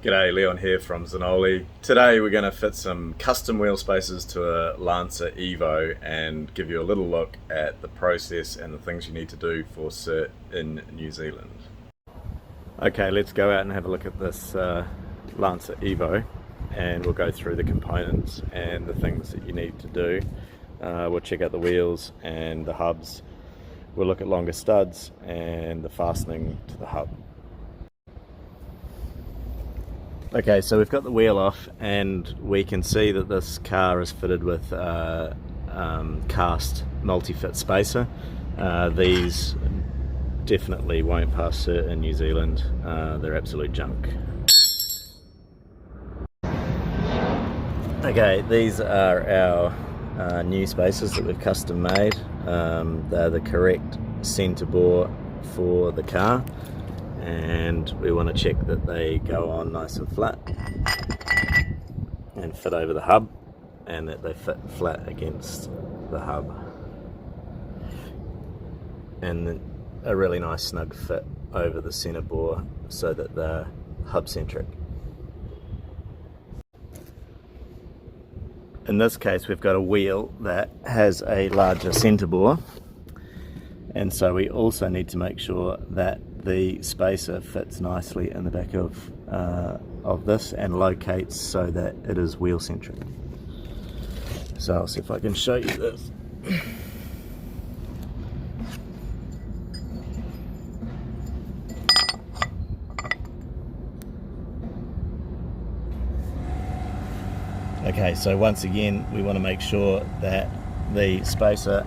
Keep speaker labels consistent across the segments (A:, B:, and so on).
A: G'day, Leon here from Znoelli. Today we're going to fit some custom wheel spacers to a Lancer Evo and give you a little look at the process and the things you need to do for cert in New Zealand. Okay, let's go out and have a look at this Lancer Evo, and we'll go through the components and the things that you need to do. We'll check out the wheels and the hubs. We'll look at longer studs and the fastening to the hub. Okay, so we've got the wheel off and we can see that this car is fitted with cast multi-fit spacer. These definitely won't pass cert in New Zealand. They're absolute junk. Okay, these are our new spacers that we've custom made. They're the correct centre bore for the car, and we want to check that they go on nice and flat and fit over the hub, and that they fit flat against the hub, and then a really nice snug fit over the centre bore so that they're hub centric. In this case we've got a wheel that has a larger centre bore, and so we also need to make sure that the spacer fits nicely in the back of this and locates so that it is wheel centric. So I'll see if I can show you this. Okay, so once again we want to make sure that the spacer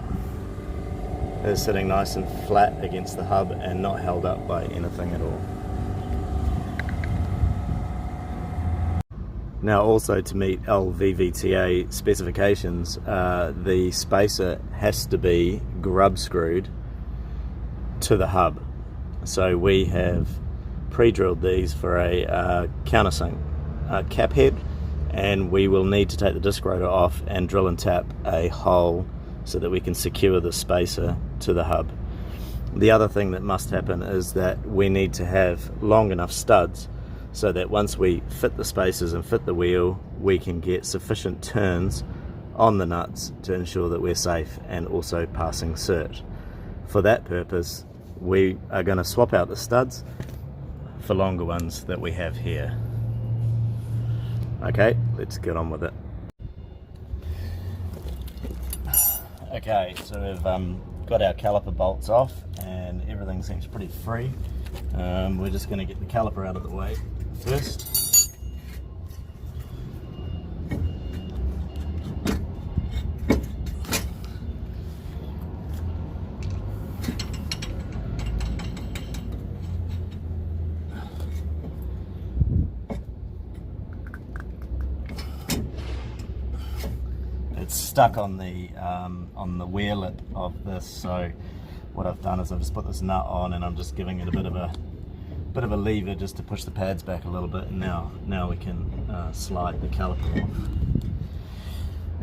A: is sitting nice and flat against the hub and not held up by anything at all. Now, also to meet LVVTA specifications, the spacer has to be grub screwed to the hub. So we have pre-drilled these for a countersunk cap head, and we will need to take the disc rotor off and drill and tap a hole so that we can secure the spacer to the hub. The other thing that must happen is that we need to have long enough studs so that once we fit the spacers and fit the wheel, we can get sufficient turns on the nuts to ensure that we're safe and also passing cert. For that purpose, we are going to swap out the studs for longer ones that we have here. Okay, let's get on with it. Okay, so we've got our caliper bolts off and everything seems pretty free. We're just going to get the caliper out of the way first. It's stuck on the wear lip of this, so what I've done is I've just put this nut on and I'm just giving it a bit of a lever just to push the pads back a little bit, and now we can slide the caliper off.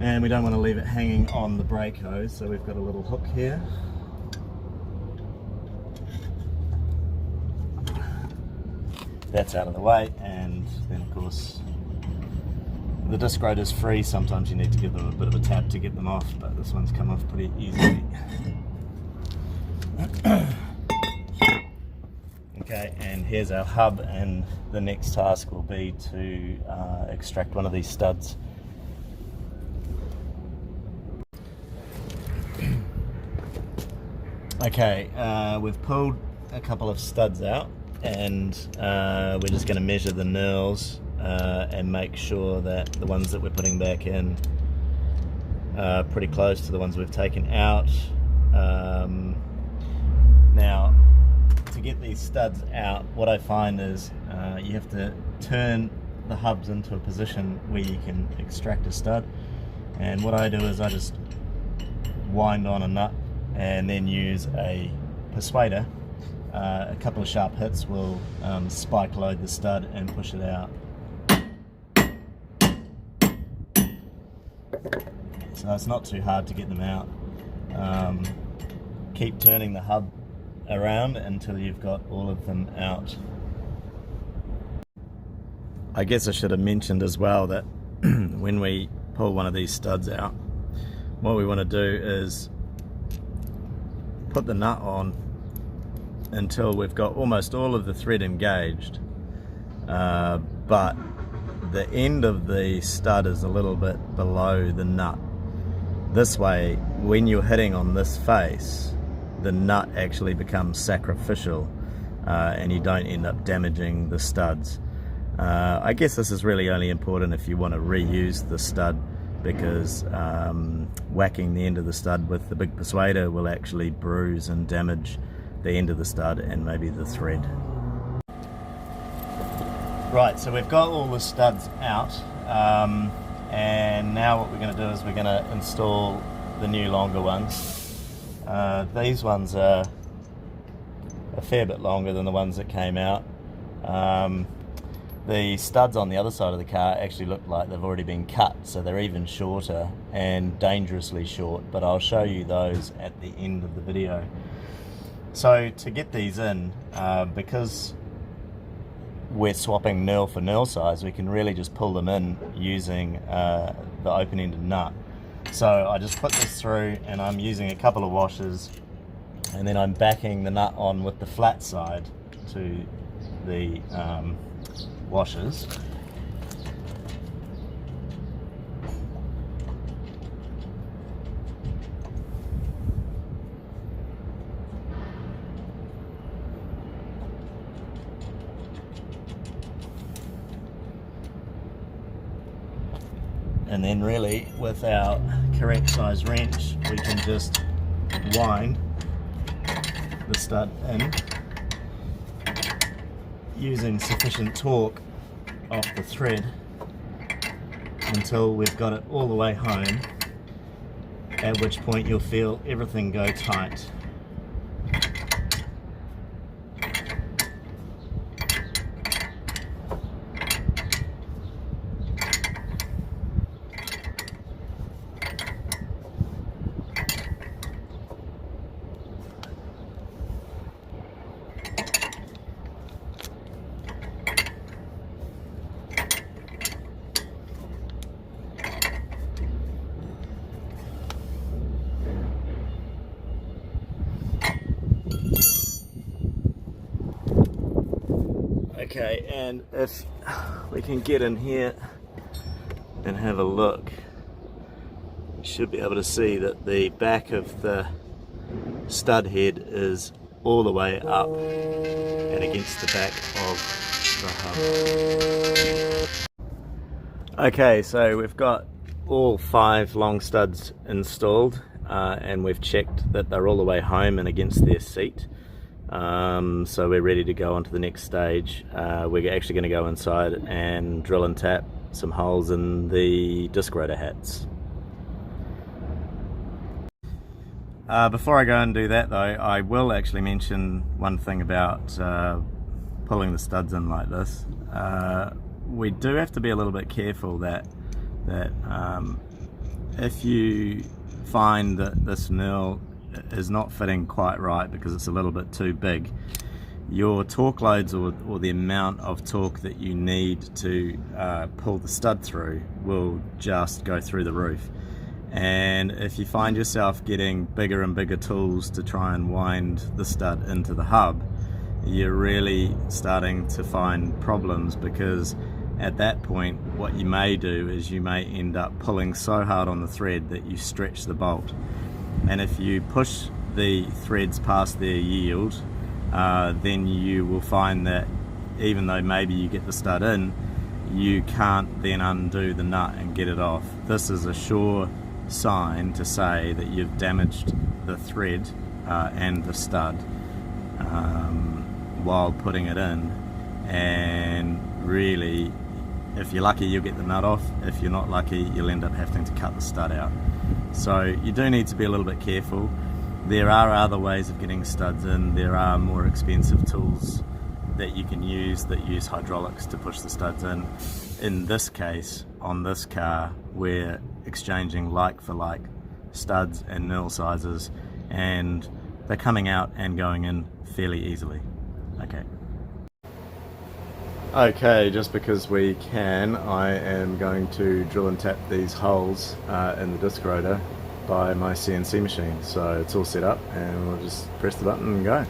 A: And we don't want to leave it hanging on the brake hose, so we've got a little hook here. That's out of the way, and then of course the disc rotor is free. Sometimes you need to give them a bit of a tap to get them off, but this one's come off pretty easily. Okay, and here's our hub, and the next task will be to extract one of these studs. Okay, we've pulled a couple of studs out, and we're just going to measure the knurls and make sure that the ones that we're putting back in are pretty close to the ones we've taken out. Now, to get these studs out, what I find is you have to turn the hubs into a position where you can extract a stud, and what I do is I just wind on a nut and then use a persuader. A couple of sharp hits will spike load the stud and push it out. So it's not too hard to get them out. Keep turning the hub around until you've got all of them out. I guess I should have mentioned as well that when we pull one of these studs out, what we want to do is put the nut on until we've got almost all of the thread engaged, but the end of the stud is a little bit below the nut. This way, when you're hitting on this face, the nut actually becomes sacrificial, and you don't end up damaging the studs. I guess this is really only important if you want to reuse the stud, because whacking the end of the stud with the big persuader will actually bruise and damage the end of the stud and maybe the thread. Right, so we've got all the studs out, and now what we're going to do is we're going to install the new longer ones. These ones are a fair bit longer than the ones that came out. The studs on the other side of the car actually look like they've already been cut, so they're even shorter and dangerously short, but I'll show you those at the end of the video. So to get these in, because we're swapping knurl for knurl size, we can really just pull them in using the open-ended nut. So I just put this through and I'm using a couple of washers, and then I'm backing the nut on with the flat side to the washers. And then really, with our correct size wrench, we can just wind the stud in using sufficient torque off the thread until we've got it all the way home, at which point you'll feel everything go tight. Okay, and if we can get in here and have a look, you should be able to see that the back of the stud head is all the way up and against the back of the hub. Okay, so we've got all 5 long studs installed, and we've checked that they're all the way home and against their seat. So we're ready to go on to the next stage. We're actually going to go inside and drill and tap some holes in the disc rotor hats. Before I go and do that though, I will actually mention one thing about pulling the studs in like this. We do have to be a little bit careful that if you find that this knurl is not fitting quite right because it's a little bit too big, your torque loads or the amount of torque that you need to pull the stud through will just go through the roof. And if you find yourself getting bigger and bigger tools to try and wind the stud into the hub, you're really starting to find problems, because at that point what you may do is you may end up pulling so hard on the thread that you stretch the bolt. And if you push the threads past their yield, then you will find that even though maybe you get the stud in, you can't then undo the nut and get it off. This is a sure sign to say that you've damaged the thread and the stud while putting it in, and really, if you're lucky, you'll get the nut off. If you're not lucky, you'll end up having to cut the stud out. So you do need to be a little bit careful. There are other ways of getting studs in. There are more expensive tools that you can use that use hydraulics to push the studs in. In this case, on this car, we're exchanging like for like studs and knurl sizes, and they're coming out and going in fairly easily. Okay. Okay, just because we can, I am going to drill and tap these holes in the disc rotor by my CNC machine. So it's all set up and we'll just press the button and go.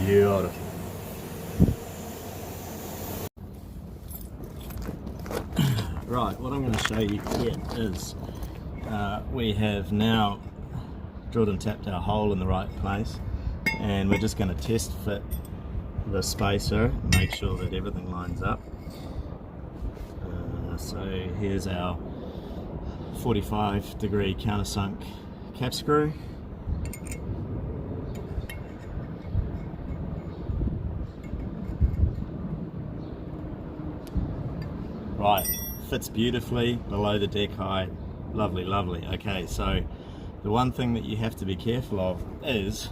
A: Beautiful. Right, what I'm going to show you here is we have now drilled and tapped our hole in the right place, and we're just going to test fit the spacer, make sure that everything lines up. So here's our 45-degree countersunk cap screw. Right, fits beautifully below the deck height. Lovely, lovely. Okay, so the one thing that you have to be careful of is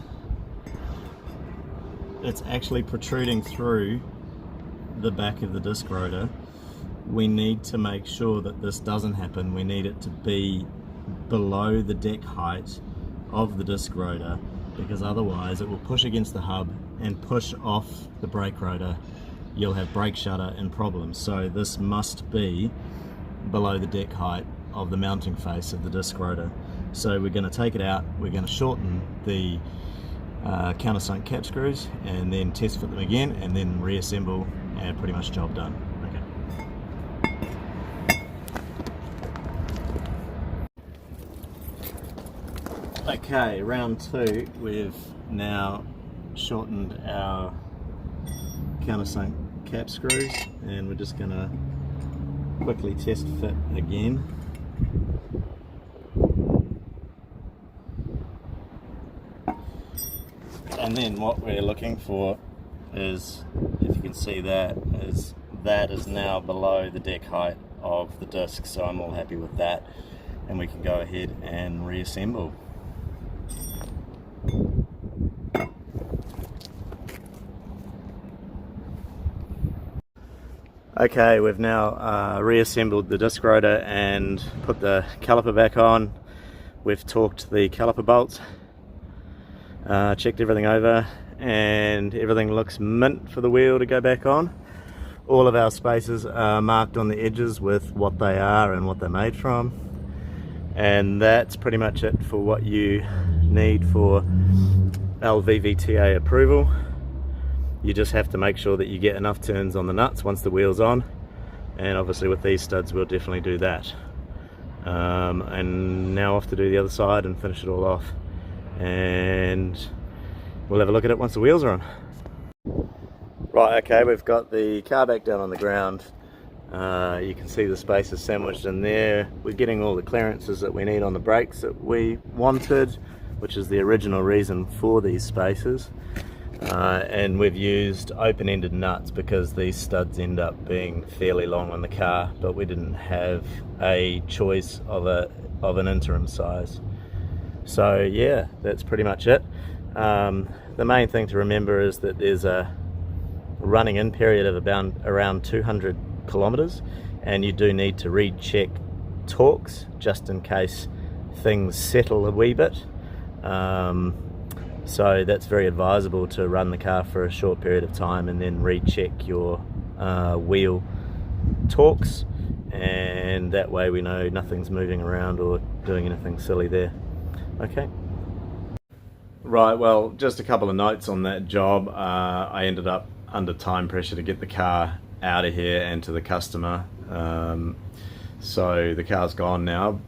A: it's actually protruding through the back of the disc rotor. We need to make sure that this doesn't happen. We need it to be below the deck height of the disc rotor, because otherwise it will push against the hub and push off the brake rotor. You'll have brake shutter and problems. So this must be below the deck height of the mounting face of the disc rotor. So we're going to take it out, we're going to shorten the countersunk cap screws and then test fit them again and then reassemble, and pretty much job done. Okay, round two, we've now shortened our countersunk cap screws and we're just going to quickly test fit again. And then what we're looking for is, if you can see that is now below the deck height of the disc, so I'm all happy with that, and we can go ahead and reassemble. Okay, we've now reassembled the disc rotor and put the caliper back on. We've torqued the caliper bolts, checked everything over, and everything looks mint for the wheel to go back on. All of our spacers are marked on the edges with what they are and what they're made from, and that's pretty much it for what you need for LVVTA approval. You just have to make sure that you get enough turns on the nuts once the wheel's on, and obviously with these studs we'll definitely do that. And now off to do the other side and finish it all off, and we'll have a look at it once the wheels are on. Right, okay, we've got the car back down on the ground. You can see the spacers sandwiched in there. We're getting all the clearances that we need on the brakes that we wanted, which is the original reason for these spacers. And we've used open-ended nuts because these studs end up being fairly long on the car, but we didn't have a choice of an interim size. So yeah, that's pretty much it. The main thing to remember is that there's a running in period of around 200 kilometers, and you do need to recheck torques just in case things settle a wee bit. So that's very advisable to run the car for a short period of time and then recheck your wheel torques and that way we know nothing's moving around or doing anything silly there. Okay. Right, well, just a couple of notes on that job. I ended up under time pressure to get the car out of here and to the customer. So the car's gone now.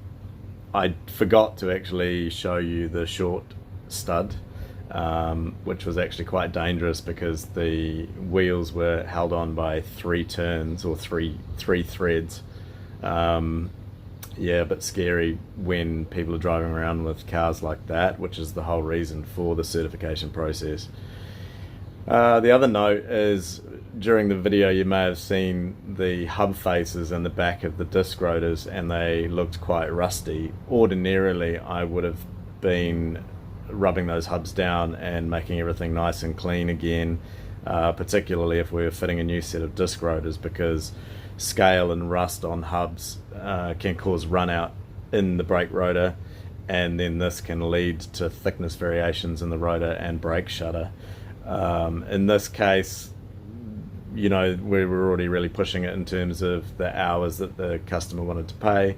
A: I forgot to actually show you the short stud, which was actually quite dangerous because the wheels were held on by 3 turns or three threads. Yeah, a bit scary when people are driving around with cars like that, which is the whole reason for the certification process. The other note is, during the video you may have seen the hub faces in the back of the disc rotors, and they looked quite rusty. Ordinarily I would have been rubbing those hubs down and making everything nice and clean again, particularly if we were fitting a new set of disc rotors, because scale and rust on hubs can cause run out in the brake rotor, and then this can lead to thickness variations in the rotor and brake shutter. In this case, you know, we were already really pushing it in terms of the hours that the customer wanted to pay,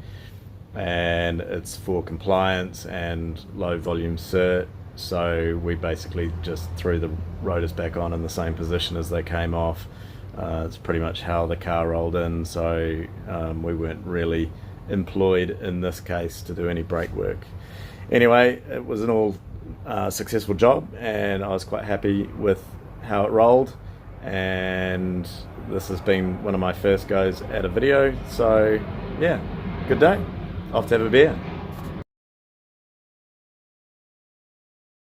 A: and it's for compliance and low volume cert, so we basically just threw the rotors back on in the same position as they came off. It's pretty much how the car rolled in, so we weren't really employed in this case to do any brake work. Anyway, it was an all successful job, and I was quite happy with how it rolled, and this has been one of my first goes at a video, so yeah, good day. Off to have a beer.